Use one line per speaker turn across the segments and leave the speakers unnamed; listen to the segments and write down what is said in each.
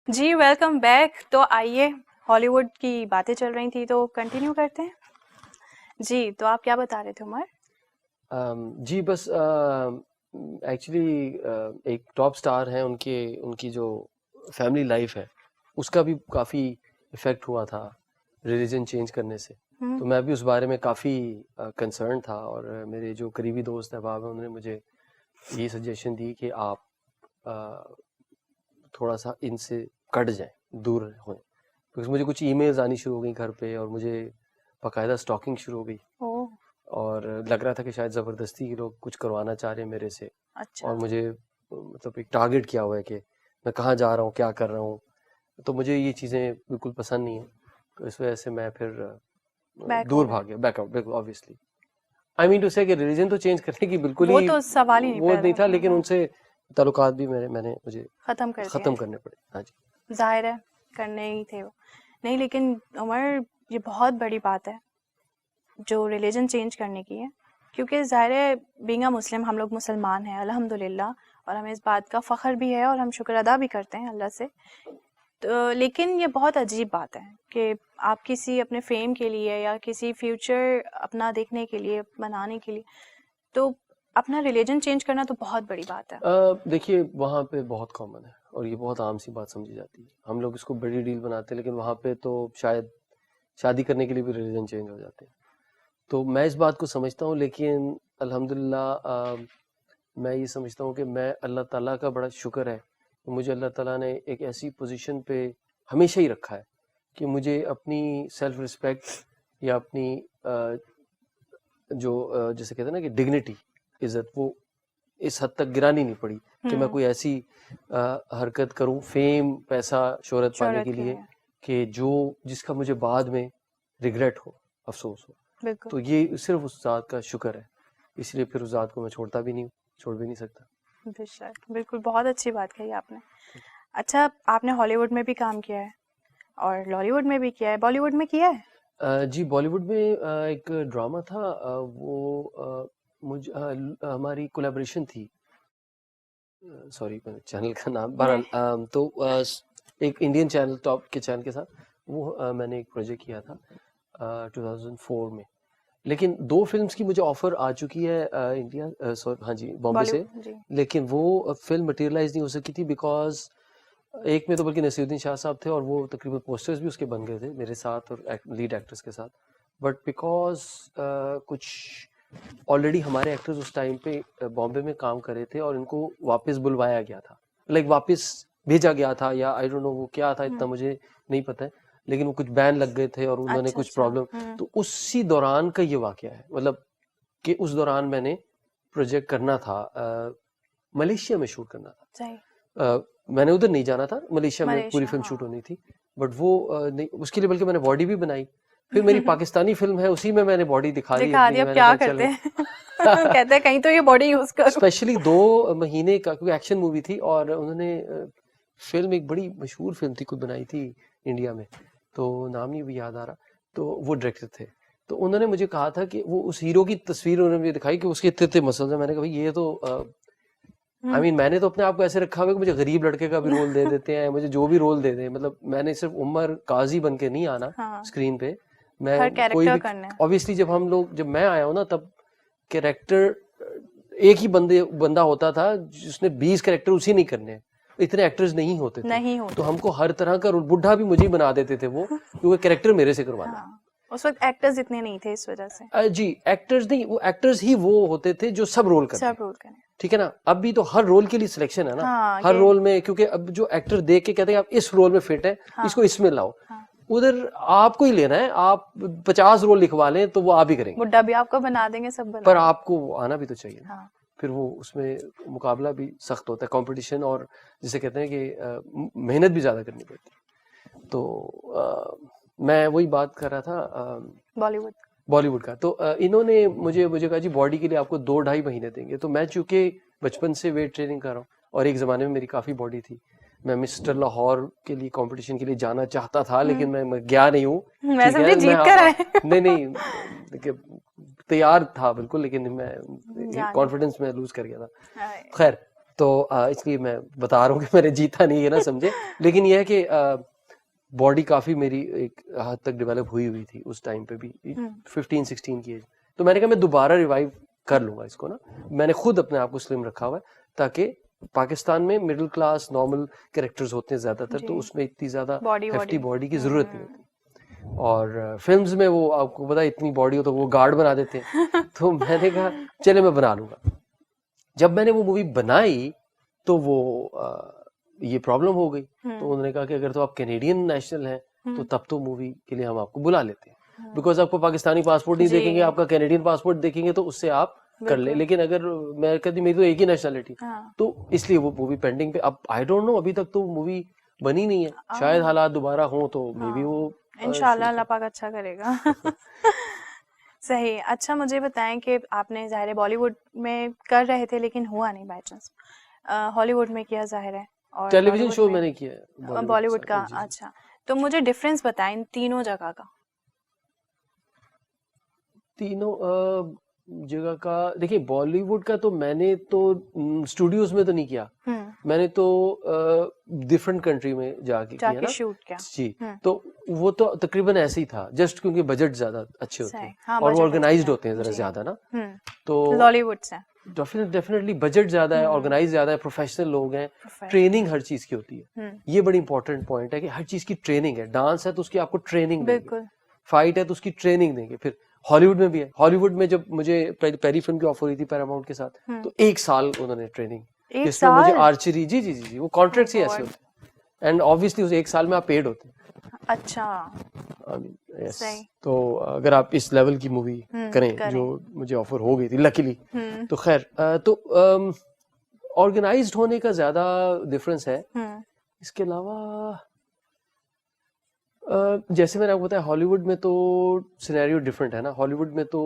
जी welcome back. तो आइए, Hollywood की बातें चल रही थी तो कंटिन्यू करते हैं। जी, तो आप क्या बता रहे थे उमर?
जी बस एक्चुअली एक टॉप स्टार हैं, उनके उनकी जो फैमिली लाइफ है उसका भी काफ़ी इफ़ेक्ट हुआ था रिलीजन चेंज करने से।
हम्म।
तो मैं भी उस बारे में काफ़ी कंसर्न था, और मेरे जो करीबी दोस्त अहबाब हैं उन्होंने मुझे ये सजेशन दी कि आप अ, थोड़ा सा इनसे कट जाएं, दूर हों, बिकॉज मुझे कुछ ईमेल्स आनी शुरू हो गई घर पे, और मुझे बाकायदा स्टॉकिंग शुरू हो गई,
ओह।
और लग रहा था कि शायद ज़बरदस्ती के लोग कुछ करवाना चाह रहे हैं मेरे से, और
अच्छा।
मुझे मतलब एक टारगेट किया हुआ है कि मैं कहाँ जा रहा हूँ, क्या कर रहा हूँ। तो मुझे ये चीज़ें बिल्कुल पसंद नहीं है, तो इस वजह से मैं फिर
बैक हो
दूर
गए।
भाग गया, बैकआउट, बिल्कुल ऑब्वियसली। आई मीन टू से कि रिलीजन तो चेंज करने की बिल्कुल
वो
ही
तो सवाल ही नहीं
वो
पैदा
नहीं था,
होता।
लेकिन उनसे ताल्लुकात भी मैंने मुझे
खत्म कर दिया
ख़त्म
है।
करने पड़े। हाँ जी।
जाहिर है, करने ही थे वो। नहीं, लेकिन उमर, ये बहुत बड़ी बात है जो रिलीजन चेंज करने की है, क्योंकि ज़ाहिर है बीइंग अ मुस्लिम, हम लोग मुसलमान हैं अल्हम्दुलिल्लाह, और हमें इस बात का फ़ख्र भी है और हम शुक्र अदा भी करते हैं अल्लाह से। तो लेकिन ये बहुत अजीब बात है कि आप किसी अपने फेम के लिए या किसी फ्यूचर अपना देखने के लिए, बनाने के लिए, तो अपना रिलीजन चेंज करना तो बहुत बड़ी बात है।
देखिए, वहाँ पे बहुत कॉमन है और ये बहुत आम सी बात समझी जाती है। हम लोग इसको बड़ी डील बनाते हैं, लेकिन वहाँ पे तो शायद शादी करने के लिए भी रिलीजन चेंज हो जाते हैं। तो मैं इस बात को समझता हूँ, लेकिन अल्हम्दुलिल्लाह मैं ये समझता हूँ कि मैं अल्लाह ताला का बड़ा शुक्र है कि मुझे अल्लाह ताला ने एक ऐसी पोजीशन पे हमेशा ही रखा है कि मुझे अपनी सेल्फ रिस्पेक्ट या अपनी जैसे कहते हैं ना कि डिग्निटी, इज़्ज़त, वो इस हद तक गिरानी नहीं पड़ी कि मैं
हुँ।
कोई ऐसी हरकत करूँ फेम, पैसा, शोहरत पाने
शोहरत
के
के
लिए
लिए।
कि जो जिसका मुझे बाद में रिग्रेट हो, अफ़सोस हो।
बिल्कुल।
तो ये सिर्फ़ उस ज़ात का शुक्र है, इसलिए फिर उस ज़ात को मैं छोड़ता भी नहीं हूँ, छोड़ भी नहीं सकता।
बेशक, बिल्कुल बहुत अच्छी बात कही आपने। अच्छा, आपने हॉलीवुड में भी काम किया है और लॉलीवुड में भी किया है, बॉलीवुड में किया है?
जी, बॉलीवुड में एक ड्रामा था, हमारी कोलैबोरेशन थी। सॉरी, मैंने चैनल का नाम
नहीं।
बहरहाल, एक इंडियन चैनल, टॉप के चैनल के साथ वो मैंने एक प्रोजेक्ट किया था 2004 में। लेकिन 2 फ़िल्म्स की मुझे ऑफ़र आ चुकी है इंडिया, हाँ जी, बॉम्बे से।
बॉलीवुड जी।
लेकिन वो फ़िल्म मटेरियलाइज़ नहीं हो सकी थी, बिकॉज़ एक में तो बल्कि नसीरुद्दीन शाह साहब थे, और वो तकरीबन पोस्टर्स भी उसके बन गए थे मेरे साथ और लीड एक्ट्रेस के साथ। बट बिकॉज़ कुछ ऑलरेडी हमारे एक्टर्स उस टाइम पे बॉम्बे में काम कर रहे थे, और इनको वापस बुलवाया गया था, लाइक वापस भेजा गया था, या आई डोंट नो वो क्या था, इतना
हुँ।
मुझे नहीं पता है। लेकिन वो कुछ बैन लग गए थे और उन्होंने
अच्छा,
कुछ
अच्छा।
प्रॉब्लम।
हुँ।
तो उसी दौरान का ये वाकया है, मतलब कि उस दौरान मैंने प्रोजेक्ट करना था, मलेशिया में शूट करना
सही।
था। मैंने उधर नहीं जाना था, मलेशिया में पूरी
मलेशिया,
फिल्म शूट
हाँ।
होनी थी। बट वो नहीं, उसके लिए बल्कि मैंने बॉडी भी बनाई। फिर मेरी पाकिस्तानी फिल्म है, उसी में मैंने बॉडी दिखा दी
दिखा
अपनी,
दिया, अब
मैंने
क्या
कहा
करते
चलो।
हैं? कहते हैं कहीं तो ये बॉडी यूज़ करो।
स्पेशली 2 महीने का, क्योंकि एक्शन मूवी थी, और उन्होंने फिल्म एक बड़ी मशहूर फिल्म थी, कोई बनाई थी इंडिया में, तो नाम नहीं भी याद आ रहा। तो वो डायरेक्टर थे, तो उन्होंने मुझे कहा था कि वो उस हीरो की तस्वीर उन्होंने मुझे दिखाई कि उसके इतने इतने मसल्स हैं। मैंने कहा भाई ये तो आई
हुँ।
मीन मैंने तो अपने आप को ऐसे रखा हुआ है कि मुझे गरीब लड़के का भी रोल दे देते हैं, मुझे जो भी रोल दे दें, मतलब मैंने सिर्फ उमर काजी बन के नहीं आना
हाँ,
स्क्रीन पे। मैं
हर
कोई
कैरेक्टर
भी,
करना है।
ऑब्वियसली जब मैं आया हूँ ना, तब कैरेक्टर एक ही बंदा होता था जिसने 20 कैरेक्टर उसी नहीं करने हैं, इतने एक्टर्स नहीं होते थे।
नहीं
तो
होते थे।
हमको हर तरह का रोल, बुढ़ा भी मुझे ही बना देते थे वो, क्योंकि कैरेक्टर मेरे से करवाना है।
हाँ, उस वक़्त एक्टर्स इतने नहीं थे इस वज़ह से।
जी, एक्टर्स नहीं, वो एक्टर्स ही वो होते थे जो सब रोल कर
सब
लें।
रोल करने।
ठीक है ना? अब भी तो हर रोल के लिए सिलेक्शन है ना,
हाँ,
हर
ये।
रोल में, क्योंकि अब जो एक्टर देख के कहते हैं आप इस रोल में फिट है,
हाँ,
इसको इसमें लाओ।
हाँ।
उधर आपको ही लेना है, आप 50 रोल लिखवा लें तो वो आप ही करेंगे,
बुड्ढा भी आपको बना देंगे, सब
पर
बना देंगे।
आपको आना भी तो चाहिए ना।
हाँ।
फिर वो उसमें मुकाबला भी सख्त होता है, कंपटीशन, और जिसे कहते हैं कि मेहनत भी ज़्यादा करनी पड़ती है। तो मैं वही बात कर रहा था
बॉलीवुड।
बॉलीवुड का। तो इन्होंने मुझे कहा जी बॉडी के लिए आपको 2 ढाई महीने देंगे। तो मैं चूंकि बचपन से वेट ट्रेनिंग कर रहा हूँ, और एक ज़माने में मेरी काफ़ी बॉडी थी, मैं मिस्टर लाहौर के लिए कंपटीशन के लिए जाना चाहता था, लेकिन
हुँ।
मैं गया नहीं हूँ।
मैं
ठीक
समझी
है,
जीत कर आए।
नहीं नहीं, देखिए, तैयार था बिल्कुल, लेकिन मैं
जाने।
कॉन्फिडेंस में लूज कर गया था।
हाय।
खैर, तो इसलिए मैं बता रहा हूँ कि मैंने जीता नहीं है ना समझे, लेकिन यह है कि बॉडी काफी मेरी एक हद तक डेवलप हुई थी उस टाइम पे भी, 15-16 की एज। तो मैंने कहा मैं दोबारा रिवाइव कर लूंगा इसको ना। मैंने खुद अपने आप को स्लिम रखा हुआ है ताकि पाकिस्तान में मिडिल क्लास नॉर्मल कैरेक्टर्स होते हैं ज्यादातर, तो उसमें इतनी ज्यादा हेफ्टी बॉडी की जरूरत नहीं होती। और फिल्म्स में वो आपको पता है इतनी बॉडी हो तो वो गार्ड बना देते हैं। तो मैंने कहा चले मैं बना लूंगा। जब मैंने वो मूवी बनाई तो वो ये प्रॉब्लम हो गई। तो उन्होंने कहा कि अगर तो आप कैनेडियन नेशनल हैं तो तब तो मूवी के लिए हम आपको बुला लेते हैं, बिकॉज आपको पाकिस्तानी पासपोर्ट नहीं देखेंगे, आपका कैनेडियन पासपोर्ट देखेंगे तो उससे आप कर ले। लेकिन अगर मैं कहती मेरी तो एक ही नेशनलिटी, तो इसलिए वो मूवी पेंडिंग पे। अब आई डोंट नो, अभी तक तो मूवी बनी नहीं है, शायद हालात दोबारा हो तो मे बी वो
इंशाल्लाह अल्लाह पाक अच्छा करेगा। सही। अच्छा मुझे बताएं कि आपने ज़ाहिर है बॉलीवुड में कर रहे थे लेकिन हुआ नहीं बाय चांस, हॉलीवुड में किया ज़ाहिर है, और
टेलीविजन शो मैंने किया है
बॉलीवुड का। अच्छा, तो मुझे डिफरेंस बताएं इन तीनों जगह का।
तीनों जगह का देखिए, बॉलीवुड का तो मैंने तो स्टूडियोज में तो नहीं किया, मैंने तो डिफरेंट कंट्री में जाके किया ना
शूट किया
जी। तो वो तो तकरीबन ऐसे ही था, जस्ट क्योंकि बजट ज्यादा अच्छे होते हैं और वो ऑर्गेनाइज्ड होते हैं जरा ज्यादा ना, तो
लॉलीवुड से
डेफिनेटली बजट ज्यादा है, ऑर्गेनाइज ज्यादा है, प्रोफेशनल लोग हैं, ट्रेनिंग हर चीज की होती है। ये बड़ी इंपॉर्टेंट पॉइंट है कि हर चीज की ट्रेनिंग है। डांस है तो उसकी आपको ट्रेनिंग देंगे, फाइट है तो उसकी ट्रेनिंग देंगे। फिर हॉलीवुड में भी है। हॉलीवुड में जब मुझे पहली फिल्म की ऑफर हुई थी पैरामाउंट के साथ, तो 1 साल उन्होंने ट्रेनिंग, जिसमें मुझे आर्चरी, जी वो कॉन्ट्रैक्ट ही ऐसे होते हैं, एंड ऑब्वियसली उस 1 साल में आप पेड होते हैं।
अच्छा,
यस। तो अगर आप इस लेवल की मूवी करें जो मुझे ऑफर हो गई थी लकीली, तो खैर तो ऑर्गेनाइज्ड होने का ज्यादा डिफरेंस है। इसके अलावा जैसे मैंने आपको बताया, हॉलीवुड में तो सिनेरियो डिफरेंट है ना। हॉलीवुड में तो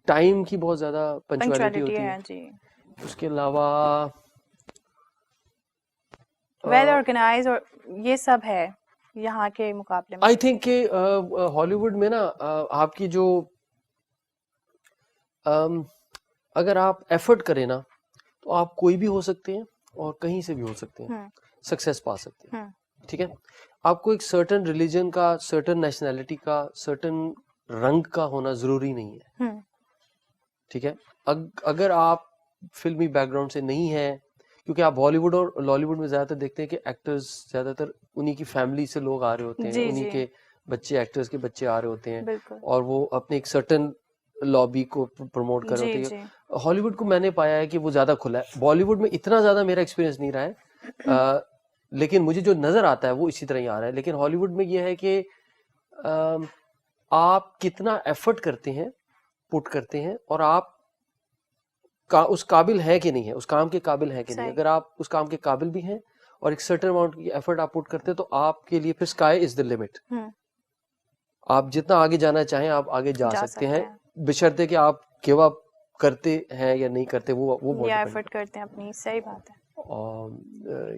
टाइम की बहुत ज्यादा पंक्चुअलिटी होती है
जी।
उसके अलावा
वेल ऑर्गेनाइज और ये सब है यहाँ के मुकाबले में।
आई थिंक कि हॉलीवुड में ना आपकी जो अगर आप एफर्ट करें ना तो आप कोई भी हो सकते हैं और कहीं से भी हो सकते हैं, सक्सेस पा सकते हैं। ठीक है, आपको एक सर्टेन रिलीजन का, सर्टेन नेशनैलिटी का, सर्टेन रंग का होना जरूरी नहीं है। ठीक है, अगर आप फिल्मी बैकग्राउंड से नहीं है, क्योंकि आप बॉलीवुड और लॉलीवुड में ज्यादातर देखते हैं कि एक्टर्स ज्यादातर उन्हीं की फैमिली से लोग आ रहे होते हैं, उन्हीं के बच्चे, एक्टर्स के बच्चे आ रहे होते हैं और वो अपने एक सर्टेन लॉबी को प्रमोट कर रहे होते हैं। हॉलीवुड को मैंने पाया है कि वो ज्यादा खुला है। बॉलीवुड में इतना ज्यादा मेरा एक्सपीरियंस नहीं रहा है, लेकिन मुझे जो नजर आता है वो इसी तरह ही आ रहा है। लेकिन हॉलीवुड में ये है कि आप कितना एफर्ट करते हैं, पुट करते हैं, और आप उस काबिल है कि नहीं है, उस काम के काबिल है कि नहीं। अगर आप उस काम के काबिल भी हैं और एक सर्टेन अमाउंट की एफर्ट आप पुट करते हैं तो आपके लिए फिर स्काई इज द लिमिट। आप जितना आगे जाना चाहें आप आगे जा सकते हैं, बशर्ते कि आप गिव अप करते हैं या नहीं करते, वो
या एफर्ट करते हैं अपनी। सही बात है।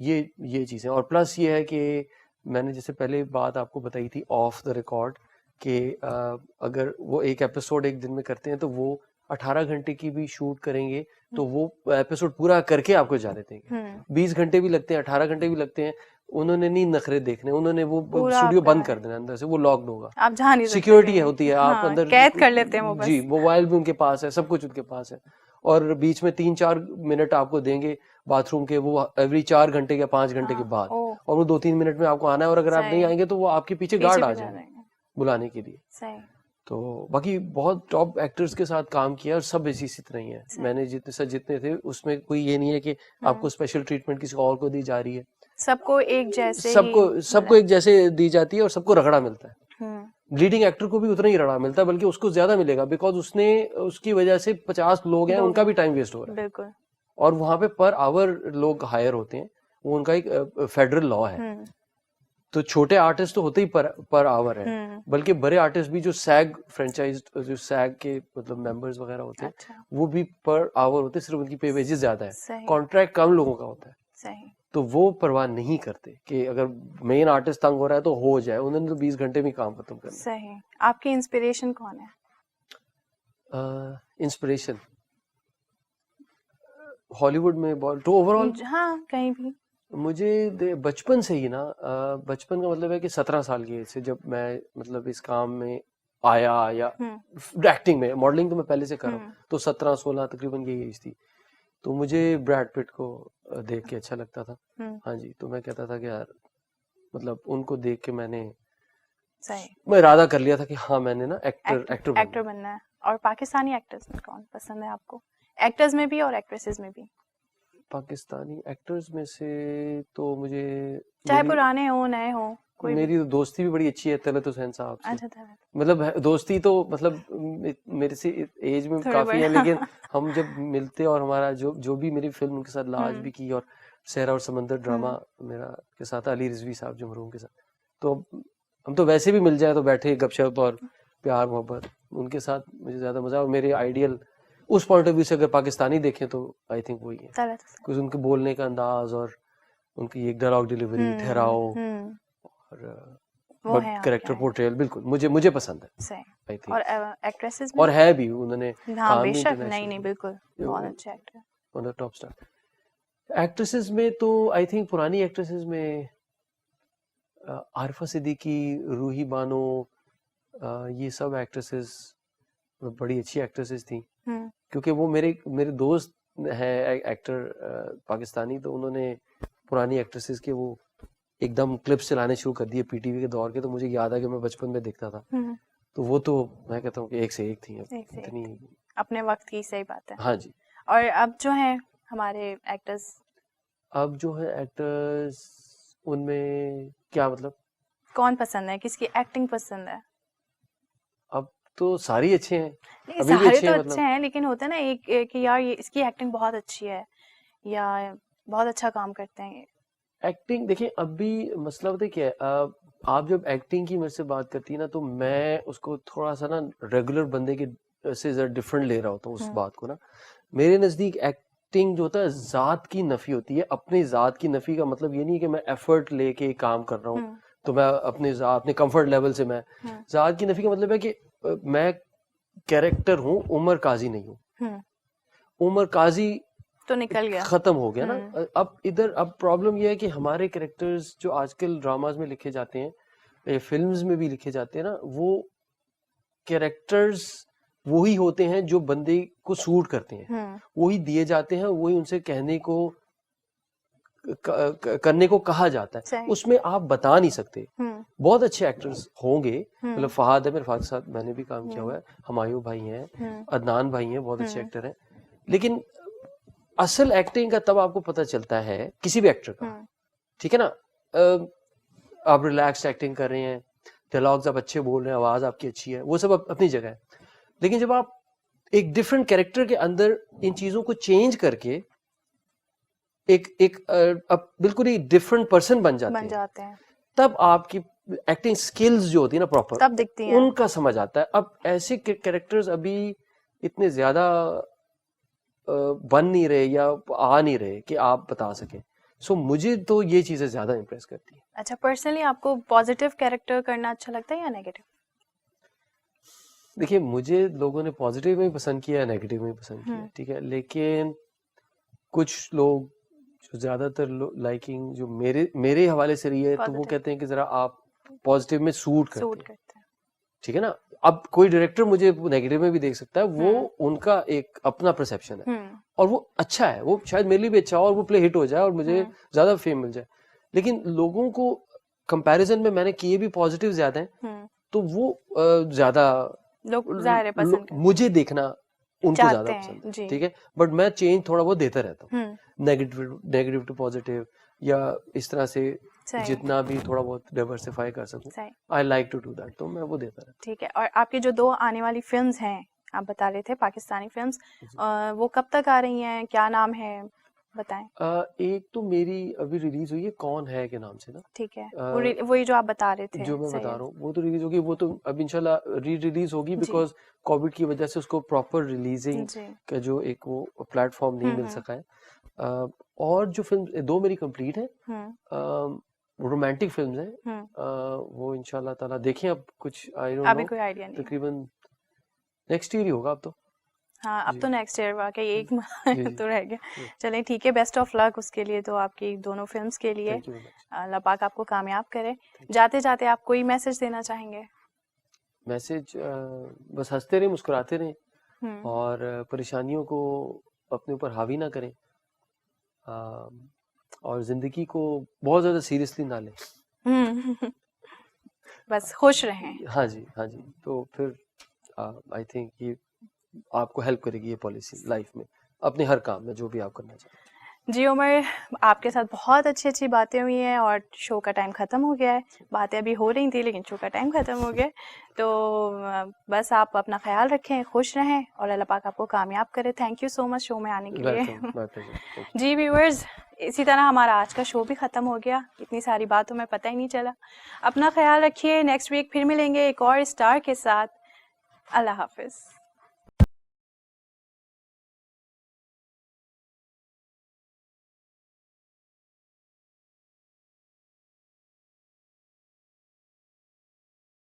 ये चीजें, और प्लस ये है कि मैंने जैसे पहले बात आपको बताई थी ऑफ द रिकॉर्ड कि अगर वो एक एपिसोड एक दिन में करते हैं तो वो 18 घंटे की भी शूट करेंगे तो वो एपिसोड पूरा करके आपको जाने देंगे। 20 घंटे भी लगते हैं, 18 घंटे भी लगते हैं, उन्होंने नहीं नखरे देखने, उन्होंने वो स्टूडियो बंद कर देना, अंदर से वो लॉक्ड होगा,
आप जा नहीं सकते,
सिक्योरिटी होती है, आप अंदर
कैद कर लेते हैं वो बस।
जी, मोबाइल भी उनके पास है, सब कुछ उनके पास है, और बीच में 3-4 मिनट आपको देंगे बाथरूम के, वो एवरी 4 घंटे या 5 घंटे के बाद, और वो 2-3 मिनट में आपको आना है, और अगर आप नहीं आएंगे तो वो आपके पीछे गार्ड आ जाएंगे बुलाने के लिए।
सही।
तो बाकी बहुत टॉप एक्टर्स के साथ काम किया और सब इसी तरह ही है। मैंने जितने थे उसमें कोई ये नहीं है कि आपको स्पेशल ट्रीटमेंट किसी और को दी जा रही है,
सबको एक जैसे
सबको एक जैसे दी जाती है और सबको रगड़ा मिलता है। लीडिंग एक्टर को भी उतना ही रगड़ा मिलता है, बल्कि उसको ज्यादा मिलेगा, बिकॉज उसकी वजह से 50 लोग हैं, उनका भी टाइम वेस्ट हो रहा है।
बिल्कुल।
और वहां पे पर आवर लोग हायर होते हैं, वो उनका एक फेडरल लॉ है। तो छोटे आर्टिस्ट तो होते ही पर आवर है, बल्कि बड़े आर्टिस्ट भी जो सैग फ्रेंचाइज, जो सैग के मतलब मेंबर्स वगैरह होते हैं, वो भी पर आवर होते हैं, सिर्फ उनकी पे वेजेस ज्यादा है, कॉन्ट्रैक्ट कम लोगों का होता है।
सही।
तो वो परवाह नहीं करते कि अगर मेन आर्टिस्ट तंग हो रहा है तो हो जाए, उन्होंने तो 20 घंटे में काम खत्म करना।
सही। आपकी इंस्पिरेशन कौन है?
इंस्पिरेशन हॉलीवुड में तो ओवरऑल
हाँ कहीं भी।
मुझे बचपन से ही ना, बचपन का मतलब है कि 17 साल की एज से जब मैं मतलब इस काम में आया या एक्टिंग में, मॉडलिंग तो मैं पहले से कर रहा हूँ, तो 17-16 तकरीबन यही एज थी। तो मुझे ब्रैड पिट को देख के अच्छा लगता था। हाँ जी, तो मैं कहता था कि यार मतलब उनको देख के मैं इरादा कर लिया था कि हाँ मैंने ना एक्टर
बनना है। और पाकिस्तानी एक्टर्स में कौन पसंद है आपको? एक्टर्स में भी और एक्ट्रेसेस में भी।
पाकिस्तानी एक्टर्स में से तो मुझे
चाहे पुराने हो नए हो, कोई
मेरी तो दोस्ती भी बड़ी अच्छी है तलत हुसैन साहब से।
अच्छा,
मतलब दोस्ती तो मतलब मेरे से एज में काफी है, लेकिन हम जब मिलते और हमारा जो भी मेरी फिल्म उनके साथ लाज भी की और सहरा और समंदर ड्रामा मेरा के साथ अली रिजवी साहब जो मरहूम के साथ, तो हम तो वैसे भी मिल जाए तो बैठे गपशप और प्यार मोहब्बत, उनके साथ मुझे ज्यादा मजा। और मेरे आइडियल उस पॉइंट ऑफ व्यू से अगर पाकिस्तानी देखें तो आई थिंक वही है, कुछ उनके बोलने का अंदाज और उनकी एक डायलॉग डिलीवरी, ठहराव और कैरेक्टर पोर्ट्रेयल बिल्कुल मुझे पसंद है आई थिंक।
और एक्ट्रेसेस में
और है भी उन्होंने
हाँ बेशक, नहीं बिल्कुल बहुत अच्छे actor,
one of top star. Actresses में तो आई थिंक पुरानी एक्ट्रेसेस में आरिफा सिद्दीकी, रूही बानो, ये सब एक्ट्रेसेस बड़ी अच्छी एक्ट्रेसेस थी, क्योंकि वो मेरे दोस्त है एक्टर पाकिस्तानी, तो उन्होंने पुरानी एक्ट्रेसेस के वो एकदम क्लिप्स चलाने शुरू कर दिए पीटीवी के दौर के, तो मुझे याद है कि मैं बचपन में देखता था, तो वो तो मैं कहता हूँ कि एक से एक थी, इतनी
अपने वक्त की, सही बात है।
हाँ जी।
और अब जो है हमारे एक्टर्स,
अब जो है एक्टर्स, उनमें क्या मतलब
कौन पसंद है, किसकी एक्टिंग पसंद है?
अब तो सारी अच्छे हैं,
अभी सारे भी अच्छे तो अच्छे हैं, लेकिन होता है ना एक कि यार ये इसकी एक्टिंग बहुत अच्छी है या बहुत अच्छा काम करते हैं।
एक्टिंग देखिए, अभी मसला होता है क्या है, आप जब एक्टिंग की मेरे से बात करती है ना, तो मैं उसको थोड़ा सा ना रेगुलर बंदे के से जरा डिफरेंट ले रहा होता हूँ उस बात को ना। मेरे नज़दीक एक्टिंग जो होता है ज़ात की नफ़ी होती है। अपनी ज़ात की नफ़ी का मतलब ये नहीं कि मैं एफर्ट लेके काम कर रहा हूँ तो मैं अपने कंफर्ट लेवल से मैं ज़ात की नफ़ी का मतलब है कि मैं कैरेक्टर हूँ, उमर काजी नहीं हूँ। उमर काजी
तो निकल गया,
खत्म हो गया ना। अब प्रॉब्लम यह है कि हमारे कैरेक्टर्स जो आजकल ड्रामाज में लिखे जाते हैं, फिल्म्स में भी लिखे जाते हैं ना, वो कैरेक्टर्स वही होते हैं जो बंदे को सूट करते हैं, वही दिए जाते हैं, वही उनसे कहने को करने को कहा जाता है, उसमें आप बता नहीं सकते। बहुत अच्छे एक्टर्स होंगे, मतलब फहाद है, मेरे फहाद के साथ मैंने भी काम किया हुआ है, हुमायूं भाई हैं, अदनान भाई हैं, बहुत अच्छे एक्टर हैं, लेकिन असल एक्टिंग का तब आपको पता चलता है किसी भी एक्टर का, ठीक है ना। आप रिलैक्स्ड एक्टिंग कर रहे हैं, डायलॉग्स आप अच्छे बोल रहे हैं, आवाज आपकी अच्छी है, वो सब अपनी जगह है, लेकिन जब आप एक डिफरेंट कैरेक्टर के अंदर इन चीजों को चेंज करके अब बिल्कुल ही डिफरेंट पर्सन बन जाते हैं, तब आपकी एक्टिंग स्किल्स जो होती है ना प्रॉपर,
तब दिखती हैं,
उनका समझ आता है। अब ऐसे कैरेक्टर्स अभी इतने ज्यादा बन नहीं रहे या आ नहीं रहे कि आप बता सकें। सो मुझे तो ये चीजें ज्यादा इंप्रेस करती है।
अच्छा, पर्सनली आपको पॉजिटिव कैरेक्टर करना अच्छा लगता है या नेगेटिव?
देखिए, मुझे लोगों ने पॉजिटिव में पसंद किया है, नेगेटिव में पसंद किया, ठीक है, लेकिन कुछ लोग जो ज्यादातर लाइकिंग जो मेरे हवाले से रही है, तो वो कहते हैं कि जरा आप पॉजिटिव में सूट करते हैं, ठीक है ना। अब कोई डायरेक्टर मुझे नेगेटिव में भी देख सकता है, वो उनका एक अपना परसेप्शन है और वो अच्छा है, वो शायद मेरे लिए भी अच्छा हो और वो प्ले हिट हो जाए और मुझे ज्यादा फेम मिल जाए, लेकिन लोगों को कंपैरिजन में मैंने किए भी पॉजिटिव ज्यादा हैं, तो वो ज्यादा लोग मुझे देखना उनको ज्यादा पसंद है, ठीक है, बट मैं चेंज थोड़ा बहुत देता रहता हूँ, नेगेटिव टू पॉजिटिव, या इस तरह से जितना भी थोड़ा बहुत डाइवर्सिफाई कर सकूं, I like to do that, तो मैं वो देता रहता।
ठीक है। और आपकी जो 2 आने वाली फिल्म्स हैं, आप बता रहे थे पाकिस्तानी फिल्म्स, वो कब तक आ रही हैं, क्या नाम है, बताएं।
एक तो मेरी अभी रिलीज हुई है कौन है के नाम से ना,
ठीक है, वही जो आप बता रहे थे,
जो मैं बता रहा हूँ, वो तो रिलीज होगी, वो तो अब इंशाल्लाह रिलीज होगी, बिकॉज कोविड की वजह से उसको प्रॉपर रिलीजिंग का जो एक वो प्लेटफॉर्म नहीं मिल सका है। और जो फिल्म 2 मेरी कंप्लीट है, रोमांटिक फिल्म्स हैं, वो इंशाल्लाह ताला देखें, अब कुछ आई डोंट नो,
कोई आइडिया नहीं,
तकरीबन नेक्स्ट ईयर ही होगा अब तो।
हाँ, अब
जी
तो नेक्स्ट ईयर वाकई एक
जी
माह
जी
तो रह गया।
जी
चलें ठीक है, बेस्ट ऑफ लक उसके लिए, तो आपकी दोनों फिल्म्स के लिए।
Thank you very much.
अल्लाह पाक आपको कामयाब करे।
Thank you.
जाते-जाते आप कोई मैसेज देना चाहेंगे?
मैसेज बस हंसते रहें, मुस्कुराते रहें
हुँ।
और परेशानियों को अपने ऊपर हावी ना करें, अ, और ज़िंदगी को बहुत ज़्यादा सीरियसली ना लें।
हुँ। बस खुश रहें।
हाँ जी, हाँ जी। तो फिर आई थिंक ये आपको हेल्प करेगी ये पॉलिसी लाइफ में, अपने हर काम में जो भी आप करना चाहें।
जी उमर, आपके साथ बहुत अच्छी-अच्छी बातें हुई हैं और शो का टाइम ख़त्म हो गया है। बातें अभी हो रही थी लेकिन शो का टाइम ख़त्म हो गया है। तो बस आप अपना ख़्याल रखें, खुश रहें और अल्लाह पाक आपको कामयाब करे। Thank you so much show में आने के लिए।
Welcome, my pleasure, thank you.
जी व्यूअर्स, इसी तरह हमारा आज का शो भी ख़त्म हो गया। इतनी सारी बातों में पता ही नहीं चला। अपना ख़्याल रखिए, नेक्स्ट वीक फिर मिलेंगे एक और स्टार के साथ। अल्लाह हाफ़िज़।